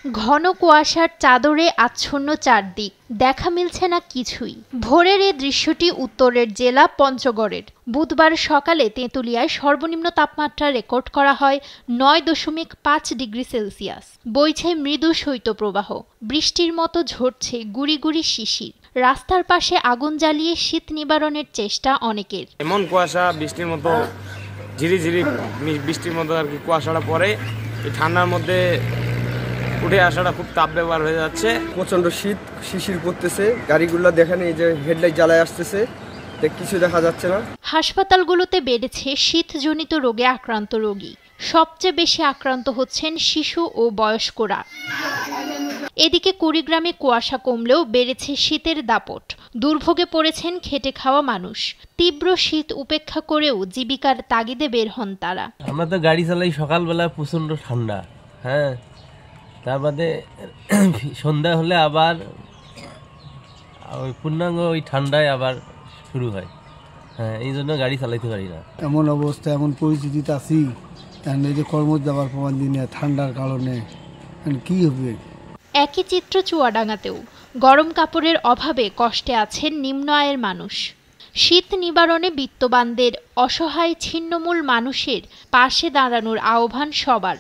ঘন কুয়াশার চাদরে আচ্ছন্ন চারদিক, দেখা মিলছে না কিছুই। ভোরের এই দৃশ্যটি উত্তরের জেলা পঞ্চগড়ের। বুধবার সকালে তেঁতুলিয়ায় সর্বনিম্ন তাপমাত্রা রেকর্ড করা হয় ৯.৫ ডিগ্রি সেলসিয়াস। বইছে মৃদু শৈত্যপ্রবাহ, বৃষ্টির মতো ঝরছে গুড়ি গুড়ি শিশির। রাস্তার পাশে আগুন জ্বালিয়ে শীত নিবারণের চেষ্টা অনেকের। এমন কুয়াশা, বৃষ্টির মতো ঝিরিঝিরি বৃষ্টির মতো আর কি কুয়াশাটা পড়ে, এই ঠান্ডার মধ্যে উঠে আসাটা খুব তাপ ব্যবহার হয়ে যাচ্ছে। প্রচন্ড শীত, শিশির করতেছে, গাড়িগুলো দেখেন এই যে হেডলাইট জ্বালায় আসতেছে, কিছু দেখা যাচ্ছে না। হাসপাতালগুলোতে বেড়েছে শীতজনিত রোগে আক্রান্ত রোগী। সবচেয়ে বেশি আক্রান্ত হচ্ছেন শিশু ও বয়স্করা। এদিকে কুড়িগ্রামে কুয়াশা কমলেও বেড়েছে শীতের দাপট। দুর্ভোগে পড়েছেন খেটে খাওয়া মানুষ। তীব্র শীত উপেক্ষা করেও জীবিকার তাগিদে বের হন তারা। আমরা তো গাড়ি চালাই, সকালবেলা প্রচন্ড ঠান্ডা, হ্যাঁ, তার বাদে সন্ধ্যা হলে আবার ওই পূর্ণাঙ্গ ওই ঠান্ডায় আবার শুরু হয়। হ্যাঁ, এই জন্য গাড়ি চালাইতে পারি না। এমন অবস্থা, এমন পরিস্থিতিতে আছি, এই যে কর্ম যাবার প্রমাণ দিনে ঠান্ডার কারণে কি হবে। একই চিত্র চুয়াডাঙ্গাতেও। গরম কাপড়ের অভাবে কষ্টে আছেন নিম্ন আয়ের মানুষ। শীত নিবারণে বিত্তবানদের অসহায় ছিন্নমূল মানুষের পাশে দাঁড়ানোর আহ্বান সবার।